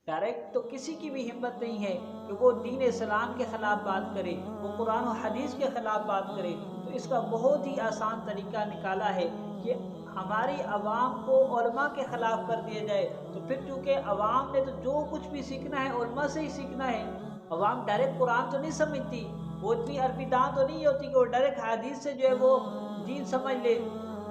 Direct تو کسی کی بھی ہمت نہیں ہے کہ وہ دین اسلام کے خلاف بات کرے، وہ قرآن و حدیث کے خلاف بات کرے۔ تو اس کا بہت ہی آسان طریقہ نکالا ہے کہ ہماری عوام کو علماء کے خلاف کر دیا جائے۔ تو پھر چونکہ عوام نے تو جو کچھ بھی سیکھنا ہے علماء سے ہی سیکھنا ہے۔ عوام ڈائریکٹ قرآن تو نہیں سمجھتی، وہ اتنی عربی دان تو نہیں ہوتی کہ وہ ڈائریکٹ حدیث سے جو ہے وہ دین سمجھ لے۔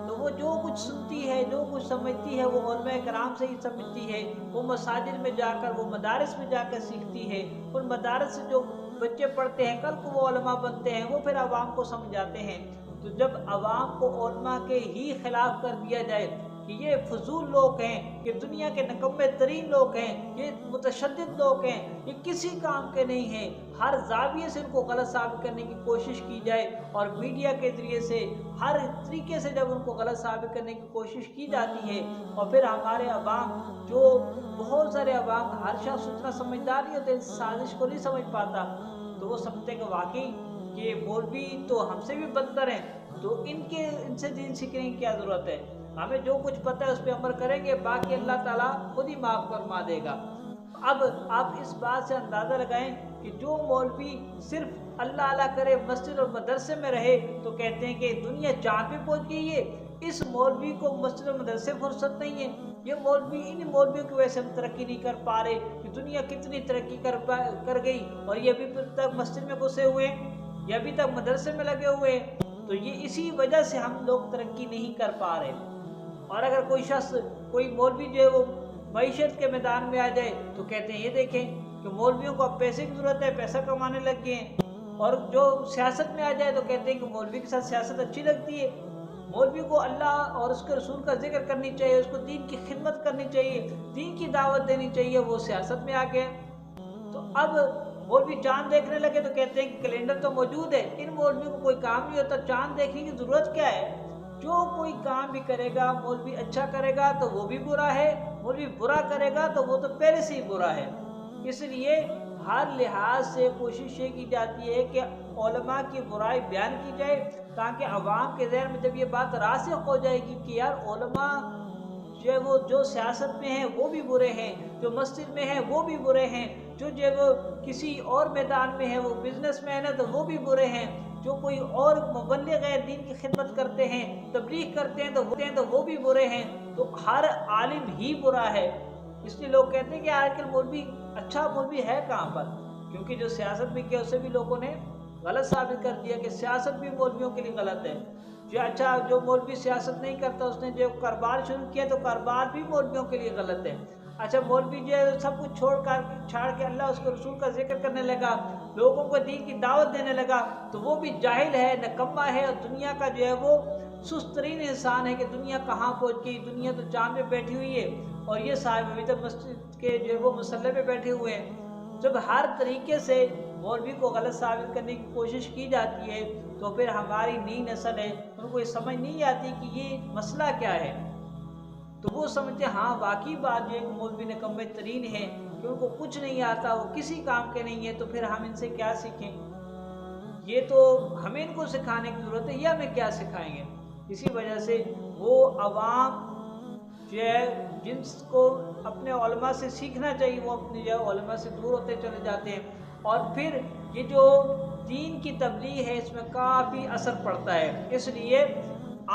تو وہ جو کچھ سنتی ہے، جو کچھ سمجھتی ہے، وہ علماء کرام سے ہی سمجھتی ہے۔ وہ مساجد میں جا کر، وہ مدارس میں جا کر سیکھتی ہے۔ ان مدارس سے جو بچے پڑھتے ہیں، کل کو وہ علماء بنتے ہیں، وہ پھر عوام کو سمجھاتے ہیں۔ تو جب عوام کو علماء کے ہی خلاف کر دیا جائے کہ یہ فضول لوگ ہیں، یہ دنیا کے نکمے ترین لوگ ہیں، یہ متشدد لوگ ہیں، یہ کسی کام کے نہیں ہیں، ہر زاویے سے ان کو غلط ثابت کرنے کی کوشش کی جائے، اور میڈیا کے ذریعے سے ہر طریقے سے جب ان کو غلط ثابت کرنے کی کوشش کی جاتی ہے، اور پھر ہمارے عوام جو بہت سارے عوام، ہر شخص اتنا سمجھدار نہیں ہوتے، اس سازش کو نہیں سمجھ پاتا، تو وہ سمجھتے کہ واقعی کہ مولوی تو ہم سے بھی بدتر ہیں، تو ان سے دین سیکھنے کی کیا ضرورت ہے، ہمیں جو کچھ پتہ ہے اس پہ عمل کریں گے، باقی اللہ تعالیٰ خود ہی معاف فرما دے گا۔ اب آپ اس بات سے اندازہ لگائیں کہ جو مولوی صرف اللہ اللہ کرے، مسجد اور مدرسے میں رہے، تو کہتے ہیں کہ دنیا چاند پہ پہنچ گئی ہے، اس مولوی کو مسجد اور مدرسے فرصت نہیں ہے، یہ مولوی، ان مولویوں کی وجہ سے ہم ترقی نہیں کر پا رہے، کہ دنیا کتنی ترقی کر گئی اور یہ ابھی تک مسجد میں گھسے ہوئے ہیں، یہ ابھی تک مدرسے میں لگے ہوئے ہیں، تو یہ اسی وجہ سے ہم لوگ ترقی نہیں کر پا رہے۔ اور اگر کوئی شخص، کوئی مولوی جو ہے وہ معیشت کے میدان میں آ جائے، تو کہتے ہیں یہ دیکھیں کہ مولویوں کو اب پیسے کی ضرورت ہے، پیسہ کمانے لگ گئے ہیں۔ اور جو سیاست میں آ جائے تو کہتے ہیں کہ مولوی کے ساتھ سیاست اچھی لگتی ہے، مولوی کو اللہ اور اس کے رسول کا ذکر کرنی چاہیے، اس کو دین کی خدمت کرنی چاہیے، دین کی دعوت دینی چاہیے، وہ سیاست میں آ گئے۔ تو اب مولوی چاند دیکھنے لگے تو کہتے ہیں کہ کیلنڈر تو موجود ہے، ان مولویوں کو کوئی کام نہیں ہوتا، چاند دیکھنے کی ضرورت کیا ہے؟ جو کوئی کام بھی کرے گا، مولوی اچھا کرے گا تو وہ بھی برا ہے، مولوی برا کرے گا تو وہ تو پہلے سے ہی برا ہے۔ اس لیے ہر لحاظ سے کوشش یہ کی جاتی ہے کہ علماء کی برائی بیان کی جائے، تاکہ عوام کے ذہن میں جب یہ بات راسخ ہو جائے گی کہ یار علماء جو ہے وہ جو سیاست میں ہیں وہ بھی برے ہیں، جو مسجد میں ہیں وہ بھی برے ہیں، جو وہ کسی اور میدان میں ہے، وہ بزنس مین ہے تو وہ بھی برے ہیں، جو کوئی اور مبلغ ہے، دین کی خدمت کرتے ہیں، تبلیغ کرتے ہیں تو وہ بھی برے ہیں، تو ہر عالم ہی برا ہے۔ اس لیے لوگ کہتے ہیں کہ آج کل مولوی، اچھا مولوی ہے کہاں پر؟ کیونکہ جو سیاست بھی کیا اسے بھی لوگوں نے غلط ثابت کر دیا کہ سیاست بھی مولویوں کے لیے غلط ہے۔ جو مولوی سیاست نہیں کرتا، اس نے جو کاروبار شروع کیا تو کاروبار بھی مولویوں کے لیے غلط ہے۔ اچھا مولوی جو ہے سب کچھ چھاڑ کے اللہ اس کے رسول کا ذکر کرنے لگا، لوگوں کو دین کی دعوت دینے لگا، تو وہ بھی جاہل ہے، نکما ہے، اور دنیا کا جو ہے وہ سست ترین انسان ہے کہ دنیا کہاں پہنچ گئی، دنیا تو چاند پہ بیٹھی ہوئی ہے، اور یہ صاحب ابھی تک مسجد کے جو ہے وہ مصلی پہ بیٹھے ہوئے ہیں۔ جب ہر طریقے سے مولوی کو غلط ثابت کرنے کی کوشش کی جاتی ہے، تو پھر ہماری نئی نسل ہے، ان کو یہ سمجھ نہیں آتی کہ یہ مسئلہ کیا ہے، تو وہ سمجھتے ہیں ہاں واقعی بات جو ہے کہ مولوی نکمے ترین ہیں، کہ ان کو کچھ نہیں آتا، وہ کسی کام کے نہیں ہیں، تو پھر ہم ان سے کیا سیکھیں؟ یہ تو ہمیں ان کو سکھانے کی ضرورت ہے، یہ ہمیں کیا سکھائیں گے؟ اسی وجہ سے وہ عوام جو ہے جن کو اپنے علماء سے سیکھنا چاہیے، وہ اپنے جو علماء سے دور ہوتے چلے جاتے ہیں، اور پھر یہ جو دین کی تبلیغ ہے اس میں کافی اثر پڑتا ہے۔ اس لیے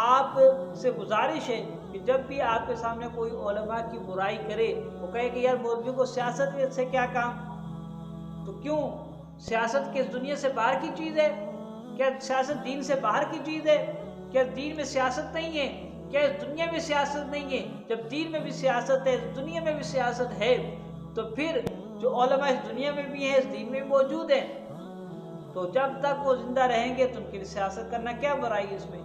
آپ سے گزارش ہے کہ جب بھی آپ کے سامنے کوئی علماء کی برائی کرے، وہ کہے کہ یار مولوی کو سیاست سے کیا کام؟ تو کیوں؟ سیاست کس دنیا سے باہر کی چیز ہے؟ کیا سیاست دین سے باہر کی چیز ہے؟ کیا دین میں سیاست نہیں ہے؟ کیا اس دنیا میں سیاست نہیں ہے؟ جب دین میں بھی سیاست ہے، دنیا میں بھی سیاست ہے، تو پھر جو علماء اس دنیا میں بھی ہیں، اس دین میں بھی موجود ہیں، تو جب تک وہ زندہ رہیں گے تو ان کی سیاست کرنا کیا برائی ہے اس میں؟